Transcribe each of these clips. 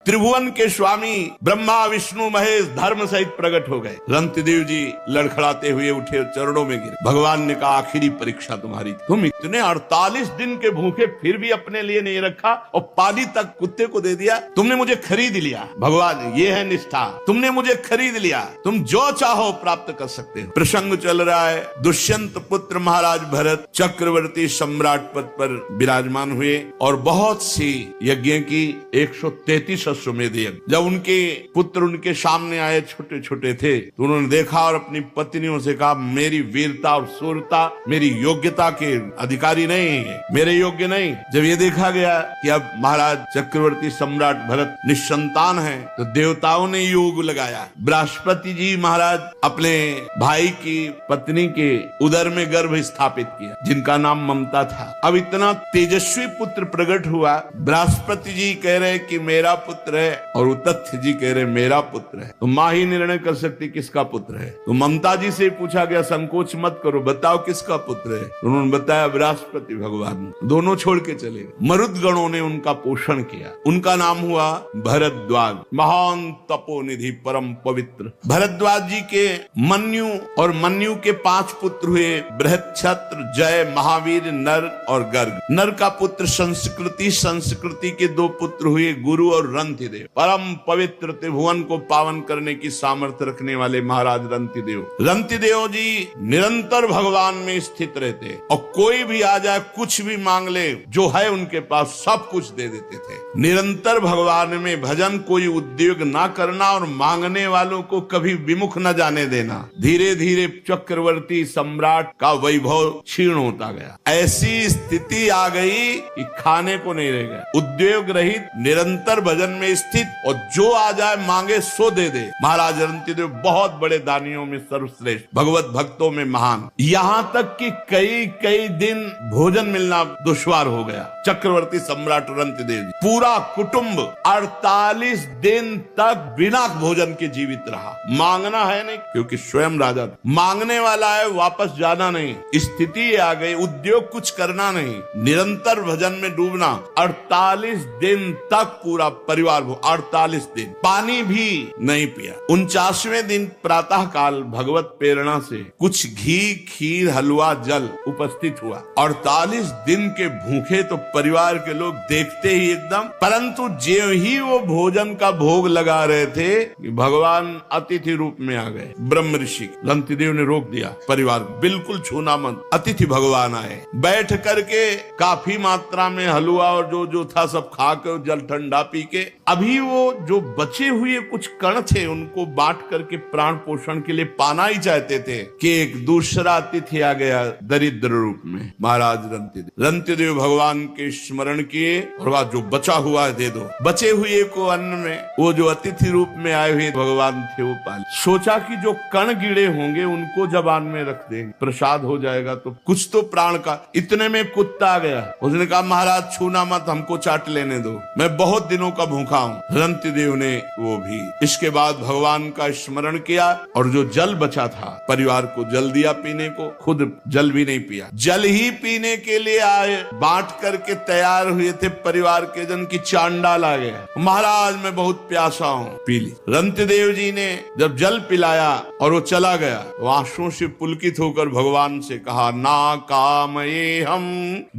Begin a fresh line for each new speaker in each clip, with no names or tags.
त्रिभुवन के स्वामी ब्रह्मा विष्णु महेश धर्म सहित प्रकट हो गए। रंतिदेव जी लड़खड़ाते हुए उठे, चरणों में गिरे। भगवान ने कहा आखिरी परीक्षा तुम्हारी, तुम इतने 48 दिन के भूखे फिर भी अपने लिए नहीं रखा और पानी तक कुत्ते को दे दिया। तुमने मुझे खरीद लिया भगवान, ये है निष्ठा, तुमने मुझे खरीद लिया, तुम जो चाहो प्राप्त कर सकते हो। प्रसंग चल रहा है, दुष्यंत पुत्र महाराज भरत चक्रवर्ती सम्राट पद पर विराजमान हुए और बहुत सी यज्ञ की 133 अश्वमेध यज्ञ। जब उनके पुत्र उनके सामने आए, छोटे छोटे थे, तो उन्होंने देखा और अपनी पत्नियों से कहा मेरी वीरता और शूरता मेरी योग्यता के अधिकारी नहीं है, मेरे योग्य नहीं। जब ये देखा गया कि अब महाराज चक्रवर्ती सम्राट भरत निसंतान है, तो देवताओं ने योग लगाया। बृहस्पति जी महाराज अपने भाई की पत्नी के उदर में गर्भ स्थापित किया, जिनका नाम ममता था। अब इतना तेजस्वी पुत्र प्रकट हुआ, बृहस्पति जी कह रहे कि मेरा पुत्र है और तथ्य जी कह रहे मेरा पुत्र है। तो माँ ही निर्णय कर सकती किसका पुत्र है। तो ममता जी से पूछा गया संकोच मत करो, बताओ किसका पुत्र है। तो उन्होंने बताया बृहस्पति भगवान। दोनों छोड़ के चले गए। मरुद गणों ने उनका पोषण किया। उनका नाम हुआ भरद्वाज, महान तपोनिधि परम पवित्र। भरद्वाज जी के मन्यु और मन्यु के 5 पुत्र हुए, बृहच्छत्र, जय, महावीर, नर और गर्ग। नर का पुत्र संस्कृति, संस्कृति के 2 पुत्र हुए, गुरु और रंतिदेव। परम पवित्र त्रिभुवन को पावन करने की सामर्थ्य रखने वाले महाराज रंतिदेव। रंतिदेव जी निरंतर भगवान में स्थित रहते और कोई भी आ जाए कुछ भी मांग ले, जो है उनके पास सब कुछ दे देते थे। निरंतर भगवान में भजन, कोई उद्योग ना करना और मांगने वालों को कभी विमुख न जाने देना। धीरे धीरे चक्रवर्ती सम्राट का वैभव क्षीण होता गया। ऐसी स्थिति आ गई कि खाने को नहीं रह गया। उद्योग रहित, निरंतर भजन में स्थित और जो आ जाए मांगे सो दे दे। महाराज रंतिदेव बहुत बड़े दानियों में सर्वश्रेष्ठ, भगवत भक्तों में महान। यहाँ तक कि कई कई दिन भोजन मिलना दुश्वार हो गया। चक्रवर्ती सम्राट रंतिदेव जी पूरा कुटुंब 48 दिन तक बिना भोजन के जीवित रहा। मांगना है नहीं, क्योंकि स्वयं राजा था। मांगने वाला है, वापस जाना नहीं। स्थिति आ गई, उद्योग कुछ करना नहीं, निरंतर भजन में डूबना। 48 दिन तक पूरा परिवार 48 दिन पानी भी नहीं पिया। 49वें दिन प्रातः काल भगवत प्रेरणा से कुछ घी, खीर, हलवा, जल उपस्थित हुआ। 48 दिन के भूखे तो परिवार के लोग देखते ही एकदम, परंतु जो ही वो भोजन का भोग लगा रहे थे, भगवान अतिथि रूप में आ गए। ब्रह्म ऋषि रंतिदेव ने रोक दिया, परिवार बिल्कुल छूना मत, अतिथि भगवान आए। बैठ करके काफी मात्रा में हलवा और जो जो था सब खा के, जल ठंडा पी के, अभी वो जो बचे हुए कुछ कण थे उनको बांट करके प्राण पोषण के लिए पाना ही चाहते थे कि एक दूसरा अतिथि आ गया दरिद्र रूप में, महाराज रंतिदेव। रंतिदेव भगवान के स्मरण किए और वह जो बचा हुआ है दे दो। बचे हुए को अन्न में वो जो अतिथि रूप में आए हुए भगवान थे वो पाले। सोचा कि जो कण गिरे होंगे उनको जबान में रख देंगे, प्रसाद हो जाएगा तो कुछ तो प्राण का। इतने में कुत्ता आ गया, उसने कहा महाराज छूना मत, हमको चाट लेने दो, मैं बहुत दिनों का भूखा हूँ। रंतिदेव ने वो भी। इसके बाद भगवान का स्मरण किया और जो जल बचा था परिवार को जल दिया पीने को, खुद जल भी नहीं पिया। जल ही पीने के लिए आए, बांट करके तैयार हुए थे परिवार के जन की चांडाल आ गया, महाराज मैं बहुत प्यासा हूँ, पी ली। रंतिदेव जी ने जब जल पिलाया और वो चला गया, वो आंसुओं से पुलकित होकर भगवान से कहा ना कामये हम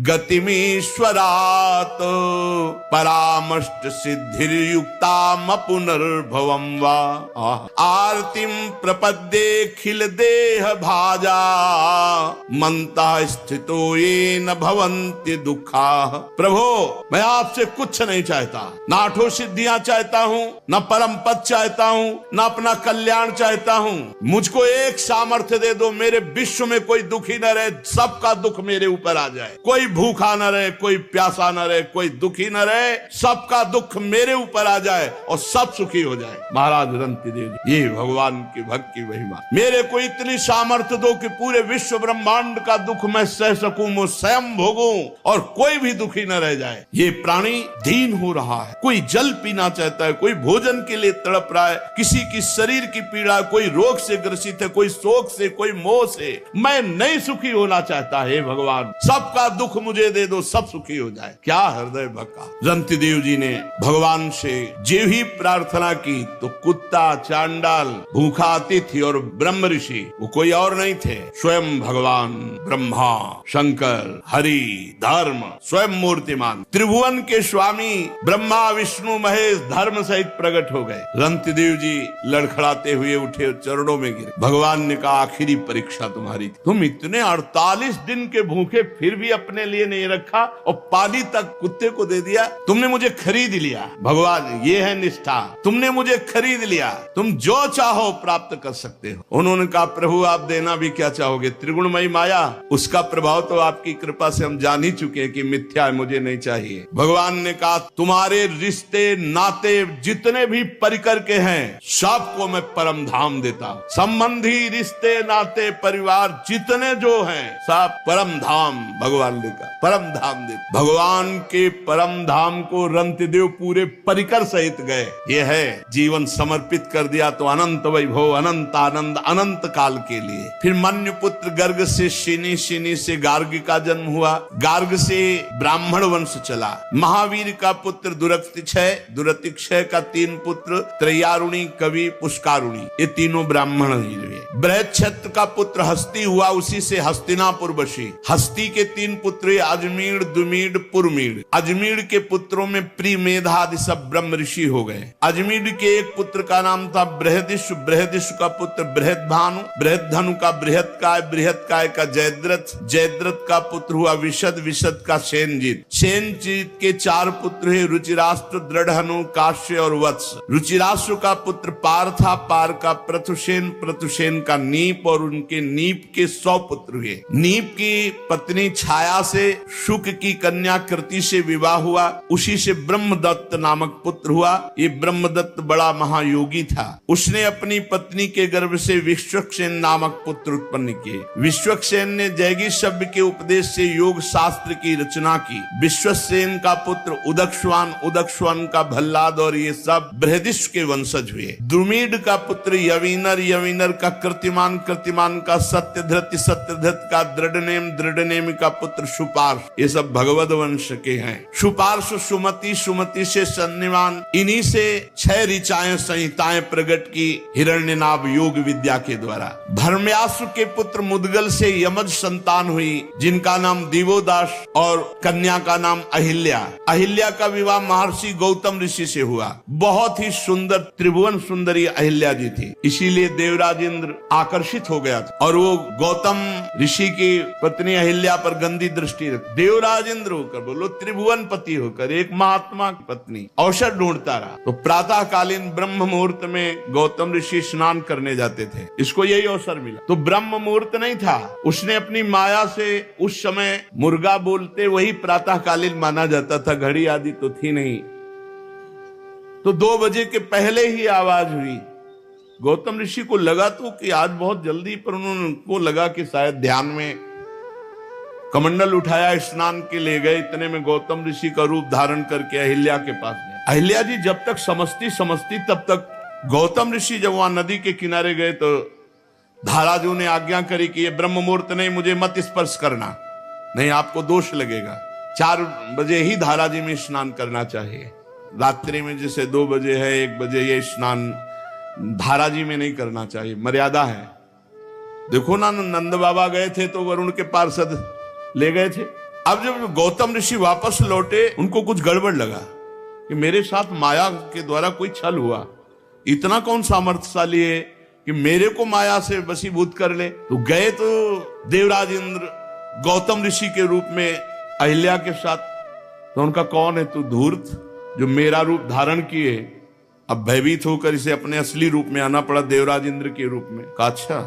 गतिमीश्वरात परामष्ट सिद्धिर्युक्ताम पुनर्भवम वा आरतिम प्रपद्ये खिल देह भाजा मंता स्थितो ये न भवन्ति दुखा। प्रभो मैं आपसे कुछ नहीं चाहता, न आठों सिद्धियां चाहता हूँ, न परम पद चाहता हूँ, न अपना कल्याण चाहता हूँ। मुझको एक सामर्थ्य दे दो, मेरे विश्व में कोई दुखी न रहे, सबका दुख मेरे ऊपर आ जाए। कोई भूखा न रहे, कोई प्यासा न रहे, कोई दुखी न रहे, सबका दुख मेरे ऊपर आ जाए और सब सुखी हो जाए। महाराज रंतिदेव जी, ये भगवान की भक्त की महिमा। मेरे को इतनी सामर्थ्य दो कि पूरे विश्व ब्रह्मांड का दुख मैं सह सकूं, मैं स्वयं भोगूं और कोई भी दुखी न रह जाए। ये प्राणी दीन हो रहा है, कोई जल पीना चाहता है, कोई भोजन के लिए तड़प रहा है, किसी की शरीर की पीड़ा, कोई रोग से ग्रसित है, कोई शोक से, कोई मोह से। मैं नहीं सुखी होना चाहता, हे भगवान सबका दुख मुझे दे दो, सब सुखी हो जाए। क्या हृदय भक्का। रंतिदेव जी ने भगवान भगवान से जे ही प्रार्थना की तो कुत्ता, चांडाल, भूखा अतिथि और ब्रह्म ऋषि, वो कोई और नहीं थे, स्वयं भगवान ब्रह्मा, शंकर, हरि, धर्म, स्वयं मूर्तिमान त्रिभुवन के स्वामी ब्रह्मा विष्णु महेश धर्म सहित प्रकट हो गए। रंतिदेव जी लड़खड़ाते हुए उठे, चरणों में गिरे। भगवान ने कहा आखिरी परीक्षा तुम्हारी थी। तुम इतने 48 दिन के भूखे फिर भी अपने लिए नहीं रखा और पानी तक कुत्ते को दे दिया। तुमने मुझे खरीद लिया। भगवान, ये है निष्ठा। तुमने मुझे खरीद लिया, तुम जो चाहो प्राप्त कर सकते हो। उन्होंने कहा प्रभु आप देना भी क्या चाहोगे? त्रिगुणमयी माया, उसका प्रभाव तो आपकी कृपा से हम जान ही चुके हैं कि मिथ्या है, मुझे नहीं चाहिए। भगवान ने कहा तुम्हारे रिश्ते नाते जितने भी परिकर के हैं सबको मैं परम धाम देता हूं। संबंधी, रिश्ते, नाते, परिवार जितने जो हैं सब परम धाम भगवान ने कहा परम धाम दे। भगवान के परम धाम को रंतिदेव पूरे परिकर सहित गए। ये है जीवन समर्पित कर दिया तो अनंत वैभव, अनंत आनंद, अनंत काल के लिए। फिर मन्यु पुत्र गर्ग से शिनी, शिनी से गार्ग का जन्म हुआ, गार्ग से ब्राह्मण वंश चला। महावीर का पुत्र दुरतिक्षय, दुरतिक्षय का 3 पुत्र त्रयारुणी, कवि, पुष्कारुणी, ये तीनों ब्राह्मण ही हुए। बृहच्छत्र का पुत्र हस्ती हुआ, उसी से हस्तिनापुर बसी। हस्ती के 3 पुत्र अजमीर, दुमीड, पुरमीड। अजमीर के पुत्रों में प्री, मेधा आदि सब ब्रह्म ऋषि हो गए। अजमीर के एक पुत्र का नाम था बृहदिश, बृहदिश का पुत्र बृहदभानु, बृहदधनु का बृहत्काय, बृहत्काय का जयद्रथ, जयद्रथ का पुत्र हुआ विशद, विशद का सेनजीत। सेनजीत के 4 पुत्र है रुचिराष्ट्र, दृढ़हनु, काश्य और वत्स। रुचिराष्ट्र का पुत्र पार था, पार का प्रथुसेन, प्रथुसेन का नीप और उनके नीप के 100 पुत्र हुए। नीप की पत्नी छाया से शुक की कन्या कृति से विवाह हुआ, उसी से ब्रह्मदत्त नामक पुत्र हुआ। ये ब्रह्मदत्त बड़ा महायोगी था। उसने अपनी पत्नी के गर्भ से विश्वक्सेन नामक पुत्र उत्पन्न किए। विश्वक्सेन ने जैगी शब्द के उपदेश से योग शास्त्र की रचना की। विश्वसेन का पुत्र उदक्षवान, उदक्षवान का भल्लाद और ये सब बृहदिश के वंशज हुए। द्रुमीड का पुत्र यवीनर, यवीनर का कृतिमान, कृतिमान का सत्यधृत, सत्यधृत का दृढ़नेम, दृढ़नेम का पुत्र सुपार्श, ये सब भगवद वंश के हैं। सुपार्श सुमति, सुमति से सन्निवान, इन्हीं से 6 ऋचाएं संहिताएं प्रकट की हिरण्यनाभ योग विद्या के द्वारा। धर्म्यासु के पुत्र मुदगल से यमज संतान हुई, जिनका नाम दिवोदास और कन्या का नाम अहिल्या। अहिल्या का विवाह महर्षि गौतम ऋषि से हुआ। बहुत ही सुंदर त्रिभुवन सुंदरी अहिल्या जी थी, इसीलिए देवराज इंद्र आकर्षित हो गया था और वो गौतम ऋषि की पत्नी अहिल्या पर गंदी दृष्टि रख। देवराज इंद्र होकर, बोलो त्रिभुवन पति होकर, एक महात्मा की पत्नी अवसर ढूंढता रहा। तो प्रातः कालीन ब्रह्म मुहूर्त में गौतम ऋषि स्नान करने जाते थे, इसको यही अवसर मिला। तो ब्रह्म मुहूर्त नहीं था, उसने अपनी माया से उस समय मुर्गा बोलते वही प्रातः कालीन माना जाता था, घड़ी आदि तो थी नहीं। तो 2 बजे के पहले ही आवाज हुई। गौतम ऋषि को लगा तो कि आज बहुत जल्दी, पर उनको लगा कि शायद ध्यान में कमंडल उठाया, स्नान के ले गए। इतने में गौतम ऋषि का रूप धारण करके अहिल्या के पास गए। अहिल्या जी जब तक समझती तब तक गौतम ऋषि जब वहां नदी के किनारे गए तो धाराजू ने आज्ञा करी कि ये ब्रह्म मुहूर्त नहीं, मुझे मत स्पर्श करना, नहीं आपको दोष लगेगा। 4 बजे ही धाराजी में स्नान करना चाहिए। रात्रि में जैसे 2 बजे है, 1 बजे ये स्नान धाराजी में नहीं करना चाहिए, मर्यादा है। देखो ना, नंद बाबा गए थे तो वरुण के पार्षद ले गए थे। अब जब गौतम ऋषि वापस लौटे, उनको कुछ गड़बड़ लगा कि मेरे साथ माया के द्वारा कोई छल हुआ। इतना कौन सामर्थ्यशाली है कि मेरे को माया से वशीभूत कर ले? तो गए तो देवराज इंद्र गौतम ऋषि के रूप में अहिल्या के साथ। तो उनका कौन है तू धूर्त, जो मेरा रूप धारण किए? अब भयभीत होकर इसे अपने असली रूप में आना पड़ा, देवराज इंद्र के रूप में। कहा अच्छा,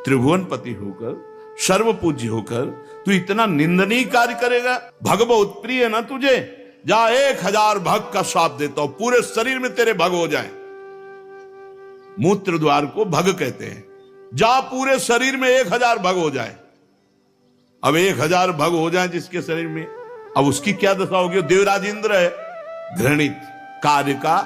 त्रिभुवन पति होकर, सर्व पूज्य होकर तू इतना निंदनीय कार्य करेगा? भग बहुत प्रिय है ना तुझे? जा 1000 भग का श्राप देता हूं, पूरे शरीर में तेरे भग हो जाए। मूत्र द्वार को भग कहते हैं। जा पूरे शरीर में 1000 भग हो जाए। अब 1000 भग हो जाए जिसके शरीर में, अब उसकी क्या दशा होगी? देवराज इंद्र है, घृणित कार्य का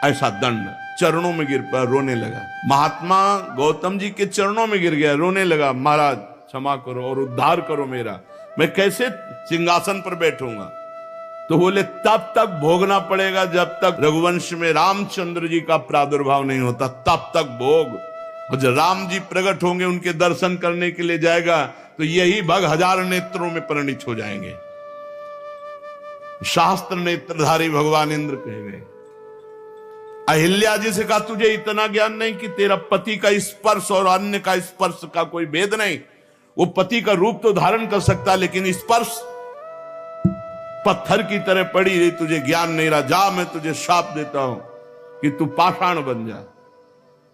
ऐसा दंड। चरणों में गिर पर रोने लगा। महात्मा गौतम जी के चरणों में गिर गया, रोने लगा, महाराज क्षमा करो और उद्धार करो मेरा, मैं कैसे सिंहासन पर बैठूंगा? तो बोले तब तक भोगना पड़ेगा जब तक रघुवंश में रामचंद्र जी का प्रादुर्भाव नहीं होता, तब तक भोग। और जब राम जी प्रकट होंगे, उनके दर्शन करने के लिए जाएगा, तो यही भग हजार नेत्रों में परिणित हो जाएंगे। शास्त्र नेत्रधारी भगवान इंद्र कहे गए। अहिल्या जी से कहा तुझे इतना ज्ञान नहीं कि तेरा पति का स्पर्श और अन्य का स्पर्श का कोई भेद नहीं। वो पति का रूप तो धारण कर सकता, लेकिन स्पर्श पत्थर की तरह पड़ी रही, तुझे ज्ञान नहीं रहा। जा, मैं तुझे शाप देता हूं कि तू पाषाण बन जा।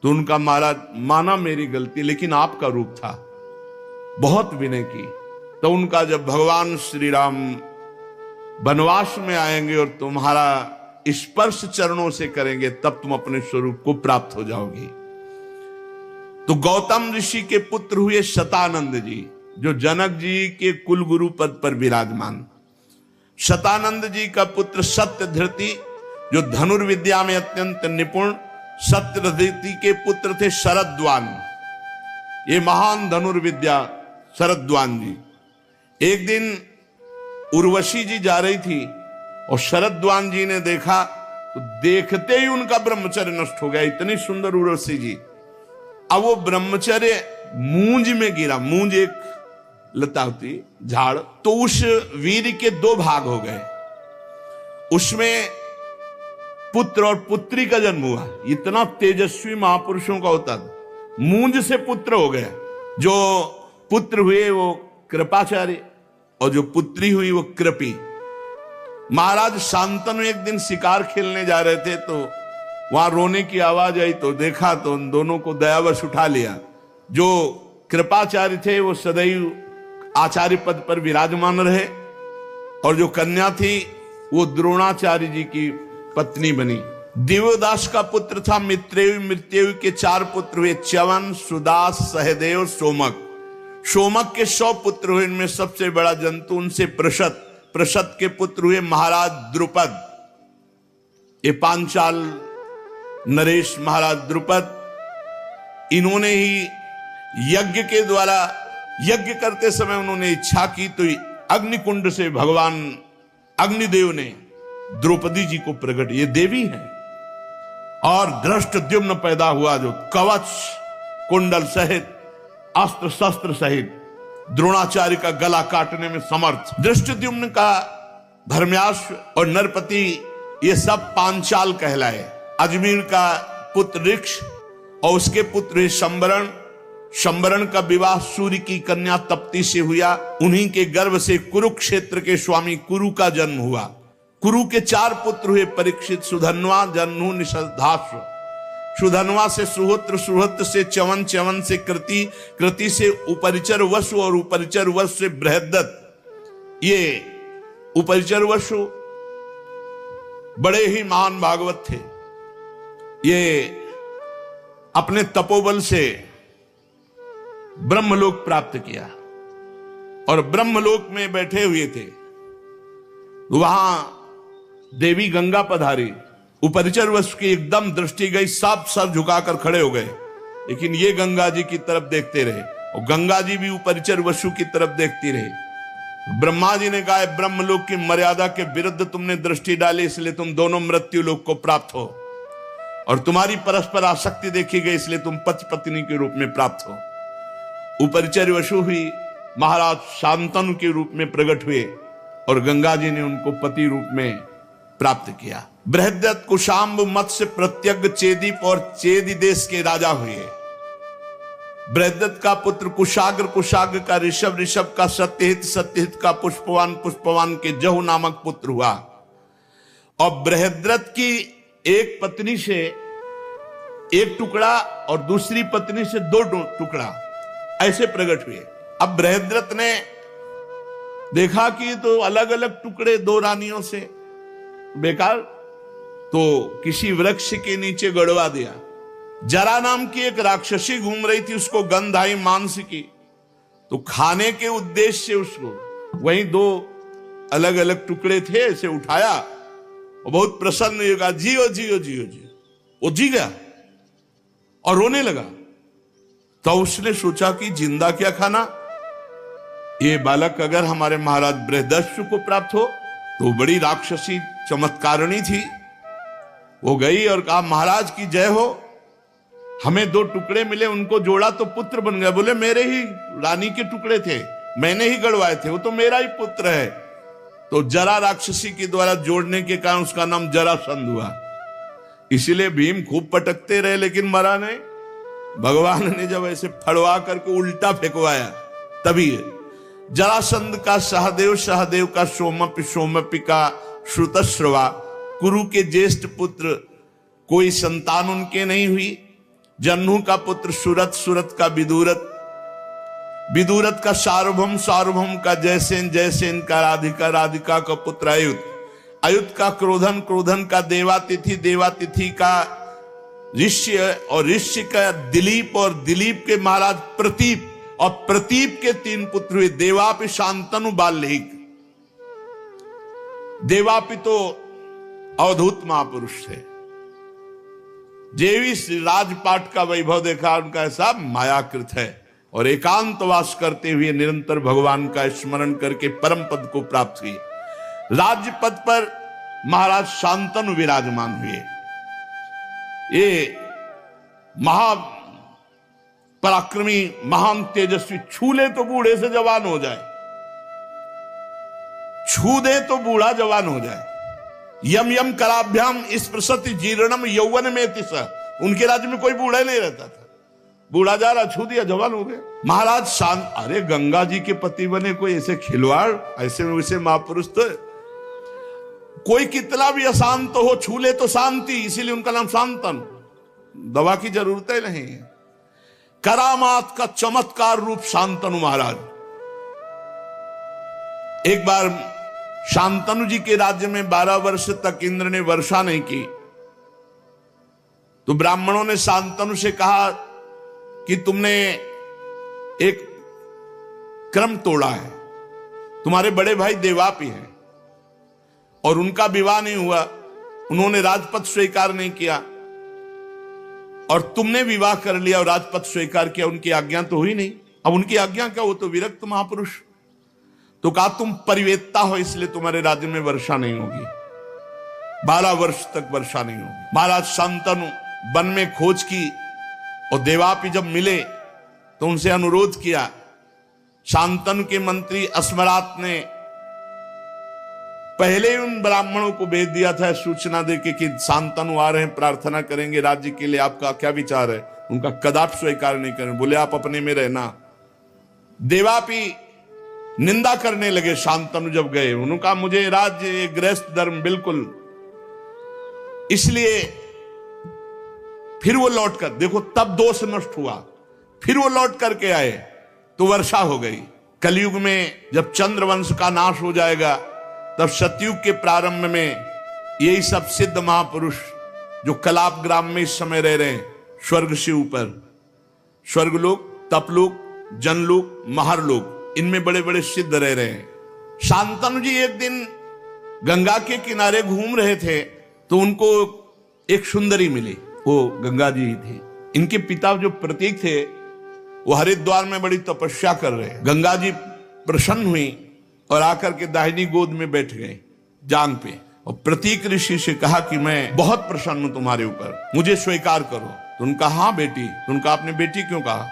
तो उनका महाराज माना मेरी गलती, लेकिन आपका रूप था, बहुत विनय की। तो उनका जब भगवान श्री राम वनवास में आएंगे और तुम्हारा स्पर्श चरणों से करेंगे, तब तुम अपने स्वरूप को प्राप्त हो जाओगी। तो गौतम ऋषि के पुत्र हुए शतानंद जी, जो जनक जी के कुल गुरु पद पर विराजमान। शतानंद जी का पुत्र सत्यधृति, जो धनुर्विद्या में अत्यंत निपुण। सत्यधृति के पुत्र थे शरद्वान, ये महान धनुर्विद्या शरद्वान जी। एक दिन उर्वशी जी जा रही थी और शरद्वान जी ने देखा, तो देखते ही उनका ब्रह्मचर्य नष्ट हो गया। इतनी सुंदर उर्वशी जी। अब वो ब्रह्मचर्य मूंज में गिरा। मूंज एक लता होती, झाड़। तो उस वीर के दो भाग हो गए, उसमें पुत्र और पुत्री का जन्म हुआ। इतना तेजस्वी महापुरुषों का होता था। मूंज से पुत्र हो गए। जो पुत्र हुए वो कृपाचार्य और जो पुत्री हुई वो कृपी। महाराज शांतनु एक दिन शिकार खेलने जा रहे थे, तो वहां रोने की आवाज आई, तो देखा तो उन दोनों को दयावश उठा लिया। जो कृपाचार्य थे वो सदैव आचार्य पद पर विराजमान रहे, और जो कन्या थी वो द्रोणाचार्य जी की पत्नी बनी। दिव्यदास का पुत्र था मित्रेय। मृत्यु के 4 पुत्र हुए, च्यवन, सुदास, सहदेव, सोमक। सोमक के 100 पुत्र हुए, इनमें सबसे बड़ा जंतु उनसे प्रशत। प्रशत के पुत्र हुए महाराज द्रुपद। ये पांचाल नरेश महाराज द्रुपद, इन्होंने ही यज्ञ के द्वारा, यज्ञ करते समय उन्होंने इच्छा की, तो अग्निकुंड से भगवान अग्निदेव ने द्रौपदी जी को प्रकट, ये देवी है। और धृष्टद्युम्न पैदा हुआ, जो कवच कुंडल सहित, अस्त्र शस्त्र सहित द्रोणाचार्य का गला काटने में समर्थ। धृष्टद्युम्न का धर्म्याश्व और नरपति, ये सब पांचाल कहलाए। अजमेर का पुत्र ऋक्ष और उसके पुत्र शंबरण। शंबरण का विवाह सूर्य की कन्या तप्ती से हुआ। उन्हीं के गर्भ से कुरुक्षेत्र के स्वामी कुरु का जन्म हुआ। कुरु के 4 पुत्र हुए, परीक्षित, सुधन्वा, जन्नु, निषधाश्व। सुधन्वा से सुहोत्र, सुहोत्र से च्यवन, च्यवन से कृति, कृति से उपरिचर वसु और उपरिचर वसु से बृहद्दत्त। ये उपरिचर वसु बड़े ही महान भागवत थे। ये अपने तपोबल से ब्रह्मलोक प्राप्त किया और ब्रह्मलोक में बैठे हुए थे। वहां देवी गंगा पधारी। उपरिचर वसु की एकदम दृष्टि गई, सब सर झुकाकर खड़े हो गए, लेकिन ये गंगा जी की तरफ देखते रहे और गंगा जी भी उपरिचर वसु की तरफ देखती रही। ब्रह्मा जी ने कहा, ब्रह्मलोक की मर्यादा के विरुद्ध तुमने दृष्टि डाली, इसलिए तुम दोनों मृत्यु लोक को प्राप्त हो, और तुम्हारी परस्पर आसक्ति देखी गई, इसलिए तुम पति पत्नी के रूप में प्राप्त हो। उपरिचर वसु हुई, महाराज शांतनु के रूप में प्रकट हुए और गंगा जी ने उनको पति रूप में प्राप्त किया। बृहद्दत्त कुशाम्ब मत्स्य प्रत्यग्र चेदीप और चेदी देश के राजा हुए। बृहद्दत्त का पुत्र कुशाग्र, कुशाग्र का ऋषभ, ऋषभ का सत्यहित, सत्यहित का पुष्पवान, पुष्पवान के जहु नामक पुत्र हुआ। और बृहद्रथ की एक पत्नी से 1 टुकड़ा और दूसरी पत्नी से 2 टुकड़ा ऐसे प्रकट हुए। अब बृहद्रथ ने देखा कि तो अलग अलग टुकड़े 2 रानियों से बेकार, तो किसी वृक्ष के नीचे गड़वा दिया। जरा नाम की एक राक्षसी घूम रही थी, उसको गंध आई मांस की, तो खाने के उद्देश्य से उसको वहीं 2 अलग अलग टुकड़े थे ऐसे उठाया और बहुत प्रसन्न होगा, जियो जियो जियो जियो। वो जी गया और रोने लगा। तो उसने सोचा कि जिंदा क्या खाना, ये बालक अगर हमारे महाराज बृहदस्यु को प्राप्त हो तो बड़ी राक्षसी चमत्कारिणी थी, वो गई और कहा महाराज की जय हो, हमें 2 टुकड़े मिले, उनको जोड़ा तो पुत्र बन गया। बोले मेरे ही रानी के टुकड़े थे, मैंने ही गड़वाए थे, वो तो मेरा ही पुत्र है। तो जरा राक्षसी के द्वारा जोड़ने के कारण उसका नाम जरासंध हुआ। इसीलिए भीम खूब पटकते रहे लेकिन मरा नहीं। भगवान ने जब ऐसे फड़वा करके उल्टा फेंकवाया तभी जरासंध का सहदेव, सहदेव का सोमपि, सोमपि का श्रुतश्रवा, कुरु के ज्येष्ठ पुत्र कोई संतान उनके नहीं हुई। जन्नू का पुत्र सुरत, सुरत का विदुरत, विदुरत का सार्वभौम, सार्वभौम का जयसेन, जयसेन का राधिका, राधिका का पुत्र अयुत, अयुत का क्रोधन, क्रोधन का देवातिथि, देवातिथि का ऋष्य, और ऋष्य का दिलीप, और दिलीप के महाराज प्रतीप, और प्रतीप के 3 पुत्र हुए, देवापि, शांतनु, बाल्हिक। देवापि तो अवधूत महापुरुष थे। जेवी राजपाट का वैभव देखा, उनका ऐसा मायाकृत है, और एकांतवास करते हुए निरंतर भगवान का स्मरण करके परम पद को प्राप्त हुए। राज्य पद पर महाराज शांतनु विराजमान हुए। ये महा पराक्रमी, महान तेजस्वी, छू ले तो बूढ़े से जवान हो जाए, छू दे तो बूढ़ा जवान हो जाए। यम यम कराभ्याम स्पृशति जीर्णम यौवन में तिस। उनके राज्य में कोई बूढ़ा नहीं रहता था, बूढ़ा जा रहा, छू दिया, जवान हो गया। महाराज शांत, अरे गंगा जी के पति बने कोई ऐसे खिलवाड़, ऐसे वैसे महापुरुष तो कोई कितना भी अशांत हो, छू ले तो शांति, इसीलिए उनका नाम शांतन। दवा की जरूरत ही नहीं है। करामात का चमत्कार रूप शांतनु महाराज। एक बार शांतनु जी के राज्य में 12 वर्ष तक इंद्र ने वर्षा नहीं की, तो ब्राह्मणों ने शांतनु से कहा कि तुमने एक क्रम तोड़ा है, तुम्हारे बड़े भाई देवापि हैं और उनका विवाह नहीं हुआ, उन्होंने राजपद स्वीकार नहीं किया, और तुमने विवाह कर लिया और राजपद स्वीकार किया, उनकी आज्ञा तो हुई नहीं। अब उनकी आज्ञा क्या, वो तो विरक्त महापुरुष। तो कहा तुम परिवेत्ता हो, इसलिए तुम्हारे राज्य में वर्षा नहीं होगी, 12 वर्ष तक वर्षा नहीं होगी। महाराज शांतनु वन में खोज की, और देवापि जब मिले तो उनसे अनुरोध किया। शांतनु के मंत्री अस्मरात ने पहले उन ब्राह्मणों को भेज दिया था सूचना देके कि शांतनु आ रहे हैं, प्रार्थना करेंगे राज्य के लिए, आपका क्या विचार है। उनका कदापि स्वीकार नहीं करें, बोले आप अपने में रहना। देवापि निंदा करने लगे शांतनु जब गए, उन्होंने कहा मुझे राज्य गृहस्थ धर्म बिल्कुल। इसलिए फिर वो लौट कर, देखो तब दोष नष्ट हुआ, फिर वो लौट करके आए तो वर्षा हो गई। कलयुग में जब चंद्रवंश का नाश हो जाएगा, तब सतयुग के प्रारंभ में यही सब सिद्ध महापुरुष जो कलाप ग्राम में इस समय रह रहे हैं, स्वर्ग से ऊपर, स्वर्गलोक, तपलोक, जनलोक, महरलोक, इनमें बड़े बड़े सिद्ध रह रहे हैं। शांतनु जी एक दिन गंगा के किनारे घूम रहे थे, तो उनको एक सुंदरी मिली, वो गंगा जी ही थी। इनके पिता जो प्रतीक थे वो हरिद्वार में बड़ी तपस्या कर रहे हैं। गंगा जी प्रसन्न हुई और आकर के दाहिनी गोद में बैठ गए जांग पे, और प्रतीक ऋषि से कहा कि मैं बहुत प्रसन्न हूं तुम्हारे ऊपर, मुझे स्वीकार करो। तो उनका हाँ बेटी। तो उनका आपने बेटी क्यों कहा?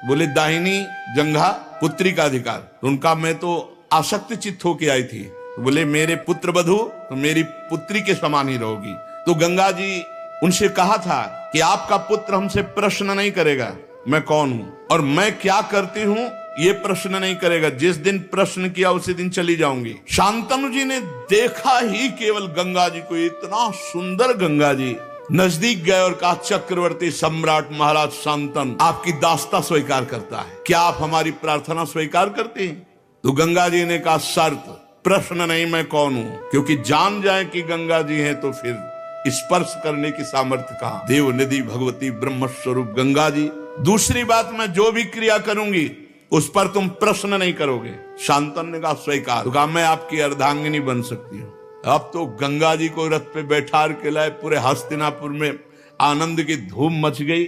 बोले दाहिनी जंघा पुत्री का अधिकार। तो उनका मैं तो आसक्त चित्त होके आई थी। तो बोले मेरे पुत्र वधू तो मेरी पुत्री के समान ही रहोगी। तो गंगा जी उनसे कहा था कि आपका पुत्र हमसे प्रश्न नहीं करेगा मैं कौन हूं और मैं क्या करती हूं, ये प्रश्न नहीं करेगा। जिस दिन प्रश्न किया उसी दिन चली जाऊंगी। शांतनु जी ने देखा ही केवल गंगा जी को, इतना सुंदर गंगा जी, नजदीक गए और कहा चक्रवर्ती सम्राट महाराज शांतनु आपकी दास्ता स्वीकार करता है, क्या आप हमारी प्रार्थना स्वीकार करते हैं? तो गंगा जी ने कहा शर्त, प्रश्न नहीं मैं कौन हूं, क्योंकि जान जाए कि गंगा जी हैं तो फिर स्पर्श करने की सामर्थ्य कहां। देव निधि भगवती ब्रह्म स्वरूप गंगा जी। दूसरी बात, मैं जो भी क्रिया करूंगी उस पर तुम प्रश्न नहीं करोगे। शांतनु ने कहा स्वीकार। तो कहा मैं आपकी अर्धांगिनी बन सकती हूँ। अब तो गंगा जी को रथ पे बैठा के लाए, पूरे हस्तिनापुर में आनंद की धूम मच गई।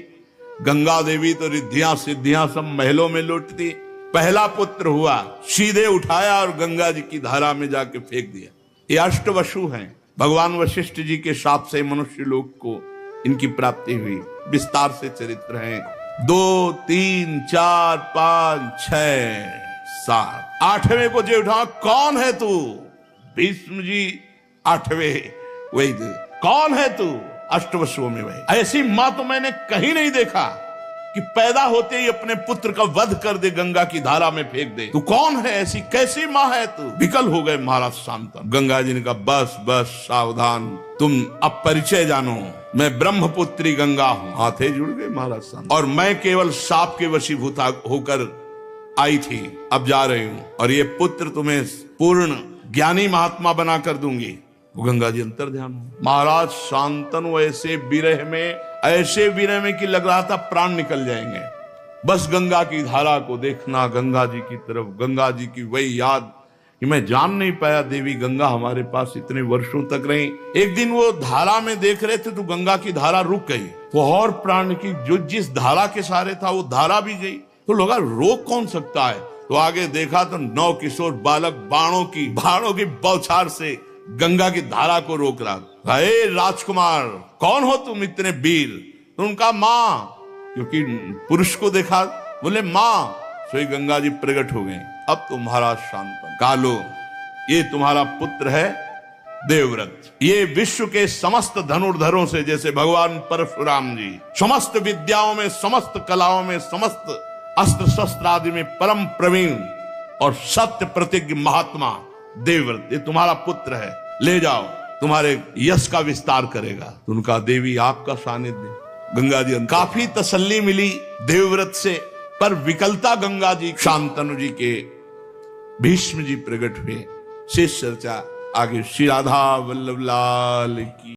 गंगा देवी तो रिद्धियां सिद्धियां सब महलों में लौटती। पहला पुत्र हुआ, सीधे उठाया और गंगा जी की धारा में जाके फेंक दिया। ये अष्टवसु हैं। भगवान वशिष्ठ जी के शाप से मनुष्य लोक को इनकी प्राप्ति हुई। विस्तार से चरित्र है। 2, 3, 4, 5, 6, 7, 8वें को जो उठा, कौन है तू? भीष्म जी 8वें, वही कौन है तू? अष्टवसुओं में वही। ऐसी मां तो मैंने कहीं नहीं देखा कि पैदा होते ही अपने पुत्र का वध कर दे, गंगा की धारा में फेंक दे। तू कौन है? ऐसी कैसी मां है तू? विकल हो गए महाराज शांतनु। गंगा जी ने कहा, बस बस सावधान, तुम अब परिचय जानो, मैं ब्रह्मपुत्री गंगा हूं। हाथे जुड़ गए महाराज शांतनु। और मैं केवल साप के वशीभूत होकर आई थी, अब जा रही हूं, और ये पुत्र तुम्हें पूर्ण ज्ञानी महात्मा बना कर दूंगी। गंगा जी अंतर ध्यान हो। महाराज शांतनु ऐसे विरह में कि लग रहा था प्राण निकल जाएंगे। बस गंगा की धारा को देखना, गंगा जी की तरफ, गंगा जी की वही याद कि मैं जान नहीं पाया देवी गंगा हमारे पास इतने वर्षों तक रही। एक दिन वो धारा में देख रहे थे तो गंगा की धारा रुक गई। वो और प्राण की जो जिस धारा के सहारे था वो धारा भी गई। तो लगा रोक कौन सकता है? तो आगे देखा तो 9 किशोर बालक बाणों की बौछार से गंगा की धारा को रोक रहा। हे राजकुमार, कौन हो तुम इतने वीर? तो उनका मां, क्योंकि पुरुष को देखा, बोले मां। सोई गंगा जी प्रकट हो गए। अब तो महाराज शांतनु, कालो ये तुम्हारा पुत्र है देवव्रत। ये विश्व के समस्त धनुर्धरों से, जैसे भगवान परशुराम जी समस्त विद्याओं में, समस्त कलाओं में, समस्त अस्त्र शस्त्र आदि में परम प्रवीण और सत्य प्रतिज्ञ महात्मा देवव्रत, ये तुम्हारा पुत्र है। ले जाओ, तुम्हारे यश का विस्तार करेगा। तो उनका देवी आपका सानिध्य। गंगा जी काफी तसल्ली मिली देवव्रत से, पर विकलता गंगा जी शांतनु जी के भीष्म जी प्रकट हुए। शेष चर्चा आगे। श्री राधा वल्लभ लाल की।